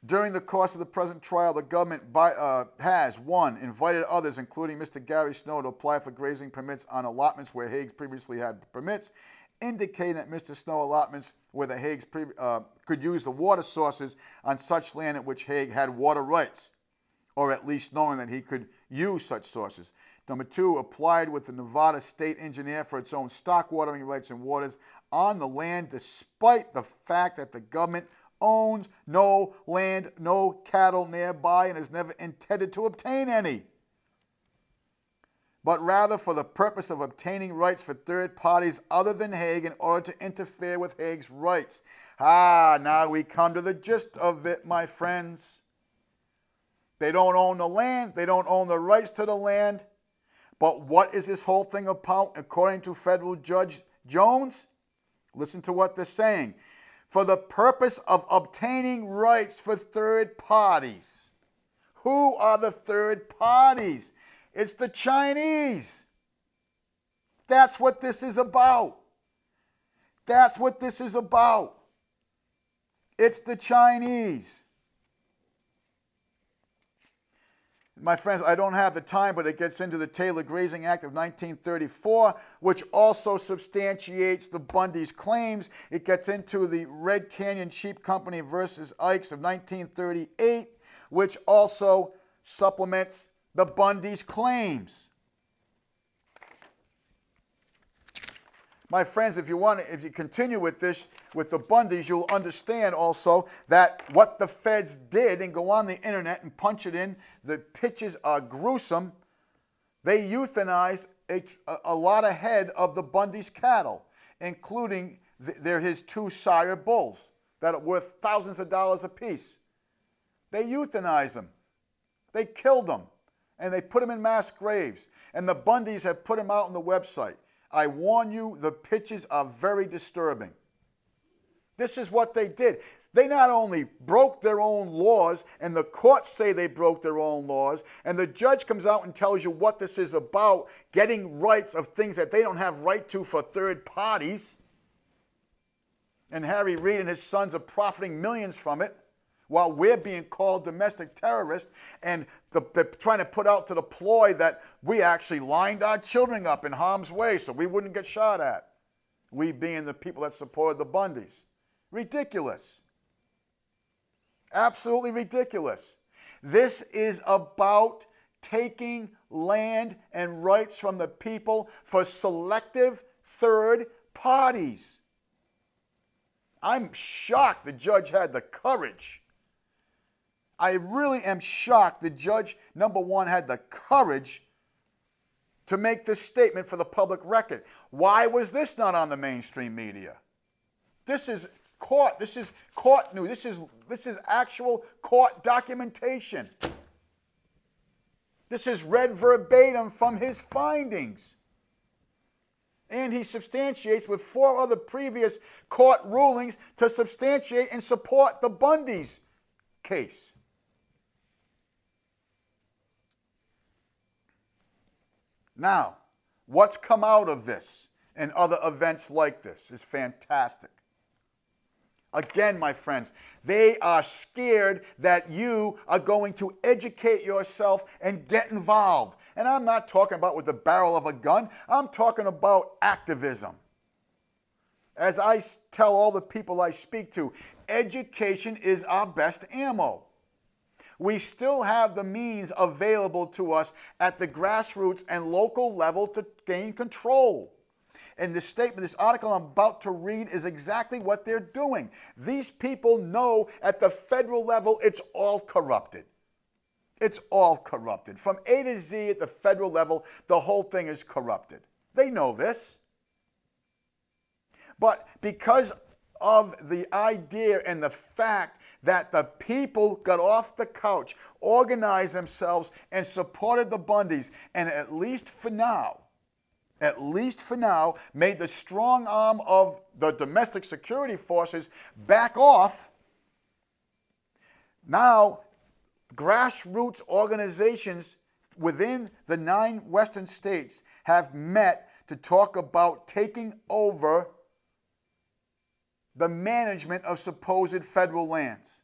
During the course of the present trial, the government has, one, invited others, including Mr. Gary Snow, to apply for grazing permits on allotments where Hagues previously had permits, indicating that Mr. Snow allotments where the Hagues could use the water sources on such land at which Hague had water rights, or at least knowing that he could use such sources. Number two, applied with the Nevada State Engineer for its own stock watering rights and waters on the land, despite the fact that the government owns no land, no cattle nearby, and has never intended to obtain any, but rather for the purpose of obtaining rights for third parties other than Hague in order to interfere with Hague's rights. Now we come to the gist of it, my friends. They don't own the land. They don't own the rights to the land. But what is this whole thing about, according to Federal Judge Jones? Listen to what they're saying. For the purpose of obtaining rights for third parties. Who are the third parties? It's the Chinese. That's what this is about. That's what this is about. It's the Chinese. my friends, I don't have the time, but it gets into the Taylor Grazing Act of 1934, which also substantiates the Bundy's claims. It gets into the Red Canyon Sheep Company versus Ikes of 1938, which also supplements the Bundy's claims. My friends, if you continue with this, with the Bundys, you'll understand also that what the feds did, and go on the internet and punch it in, the pictures are gruesome. They euthanized a lot ahead of the Bundy's cattle, including his 2 sire bulls that are worth thousands of dollars apiece. They euthanized them. They killed them, and they put them in mass graves. And the Bundys have put them out on the website. I warn you, the pictures are very disturbing. This is what they did. They not only broke their own laws, and the courts say they broke their own laws, and the judge comes out and tells you what this is about, getting rights of things that they don't have right to for third parties. And Harry Reid and his sons are profiting millions from it, while we're being called domestic terrorists, and they're trying to put out to the ploy that we actually lined our children up in harm's way so we wouldn't get shot at. We being the people that supported the Bundys. Ridiculous. Absolutely ridiculous. This is about taking land and rights from the people for selective third parties. I'm shocked the judge had the courage. I really am shocked the judge, number one, had the courage to make this statement for the public record. Why was this not on the mainstream media? This is court. This is court news. This is actual court documentation. This is read verbatim from his findings. And he substantiates with 4 other previous court rulings to substantiate and support the Bundy's case. Now, what's come out of this and other events like this is fantastic. Again, my friends, they are scared that you are going to educate yourself and get involved. And I'm not talking about with the barrel of a gun. I'm talking about activism. As I tell all the people I speak to, education is our best ammo. We still have the means available to us at the grassroots and local level to gain control. And this statement, this article I'm about to read is exactly what they're doing. These people know at the federal level it's all corrupted. It's all corrupted. From A to Z at the federal level, the whole thing is corrupted. They know this. But because of the idea and the fact that the people got off the couch, organized themselves, and supported the Bundys, and at least for now, made the strong arm of the domestic security forces back off, now grassroots organizations within the 9 western states have met to talk about taking over the management of supposed federal lands.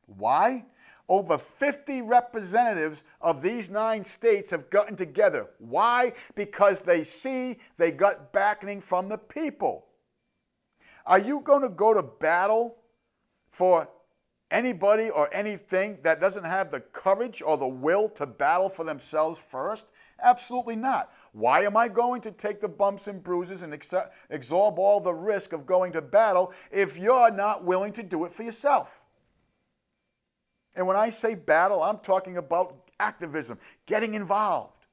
Why? Over 50 representatives of these 9 states have gotten together. Why? Because they see they got backing from the people. Are you going to go to battle for anybody or anything that doesn't have the courage or the will to battle for themselves first? Absolutely not. Why am I going to take the bumps and bruises and absorb all the risk of going to battle if you're not willing to do it for yourself? And when I say battle, I'm talking about activism, getting involved.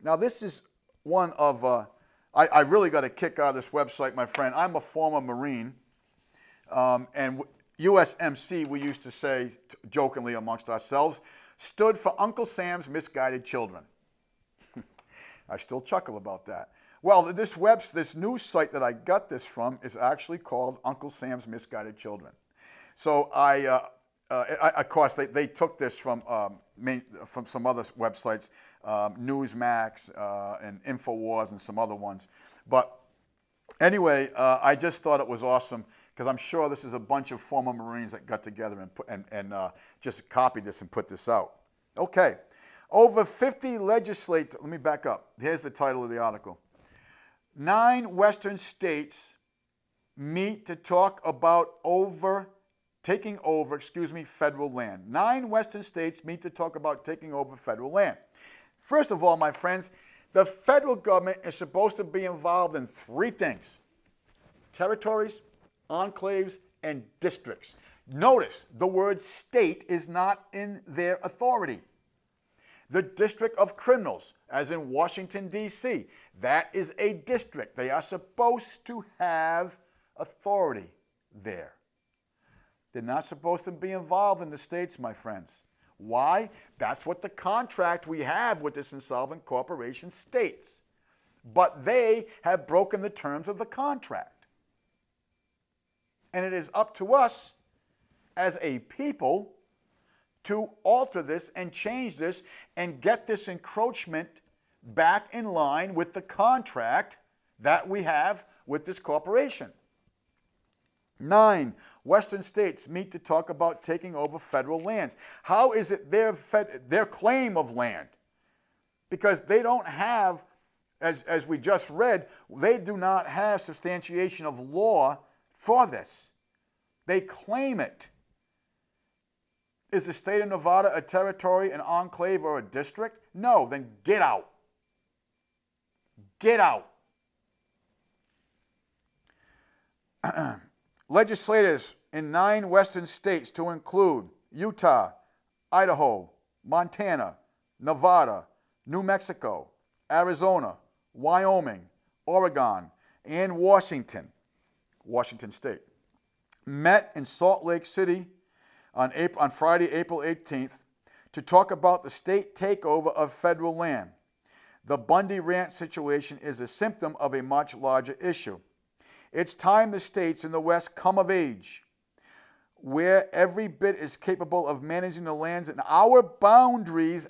Now, this is one of, I really got a kick out of this website, my friend. I'm a former Marine, and USMC, we used to say jokingly amongst ourselves, stood for Uncle Sam's Misguided Children. I still chuckle about that. Well, this news site that I got this from is actually called Uncle Sam's Misguided Children. So of course, they took this from some other websites, Newsmax and InfoWars and some other ones. But anyway, I just thought it was awesome because I'm sure this is a bunch of former Marines that got together and just copied this and put this out. Okay. Over 50 legislators, let me back up. Here's the title of the article. 9 Western states meet to talk about taking over federal land. 9 Western states meet to talk about taking over federal land. First of all, my friends, the federal government is supposed to be involved in 3 things: territories, enclaves, and districts. Notice the word state is not in their authority. The District of Criminals, as in Washington, D.C., that is a district. They are supposed to have authority there. They're not supposed to be involved in the states, my friends. Why? That's what the contract we have with this insolvent corporation states. But they have broken the terms of the contract. And it is up to us as a people to alter this and change this and get this encroachment back in line with the contract that we have with this corporation. 9 Western states meet to talk about taking over federal lands. How is it their claim of land? Because they don't have, as we just read, they do not have substantiation of law for this. They claim it. Is the state of Nevada a territory, an enclave, or a district? No, then get out. Get out. Legislators in 9 Western states, to include Utah, Idaho, Montana, Nevada, New Mexico, Arizona, Wyoming, Oregon, and Washington State, met in Salt Lake City on Friday, April 18th, to talk about the state takeover of federal land. The Bundy Ranch situation is a symptom of a much larger issue. It's time the states in the West come of age, where every bit is capable of managing the lands in our boundaries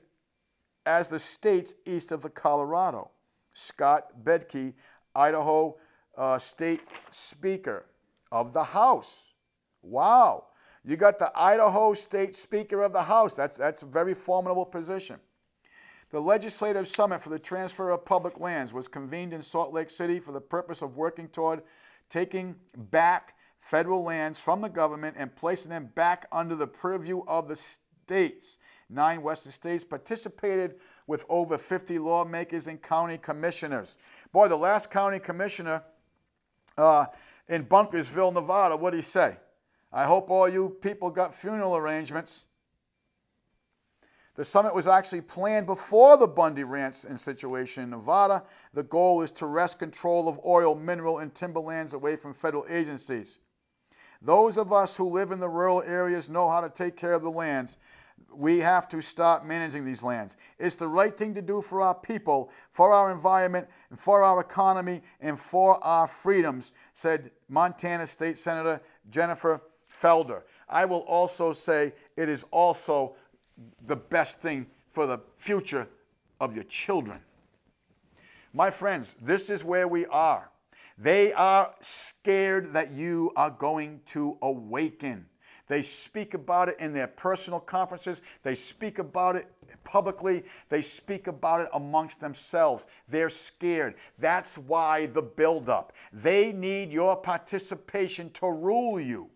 as the states east of the Colorado. Scott Bedke, Idaho State Speaker of the House. Wow. You got the Idaho State Speaker of the House. That's a very formidable position. The Legislative Summit for the Transfer of Public Lands was convened in Salt Lake City for the purpose of working toward taking back federal lands from the government and placing them back under the purview of the states. 9 Western states participated with over 50 lawmakers and county commissioners. Boy, the last county commissioner in Bunkersville, Nevada, what did he say? I hope all you people got funeral arrangements. The summit was actually planned before the Bundy Ranch situation in Nevada. The goal is to wrest control of oil, mineral, and timberlands away from federal agencies. Those of us who live in the rural areas know how to take care of the lands. We have to start managing these lands. It's the right thing to do for our people, for our environment, and for our economy, and for our freedoms, said Montana State Senator Jennifer Felder. I will also say it is also the best thing for the future of your children. My friends, this is where we are. They are scared that you are going to awaken. They speak about it in their personal conferences. They speak about it publicly. They speak about it amongst themselves. They're scared. That's why the buildup. They need your participation to rule you.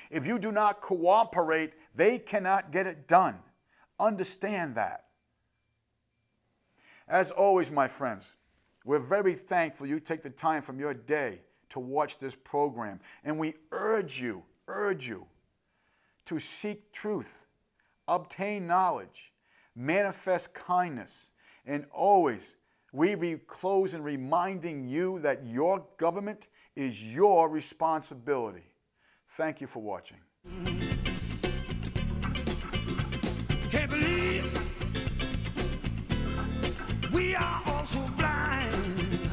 If you do not cooperate, they cannot get it done. Understand that. As always, my friends, we're very thankful you take the time from your day to watch this program. And we urge you to seek truth, obtain knowledge, manifest kindness, and always we close in reminding you that your government is your responsibility. Thank you for watching.
Can't believe we are all so blind.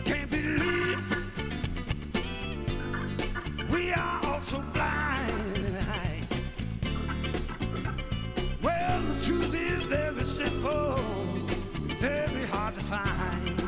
Can't believe we are all so blind. Well, the truth is very simple, very hard to find.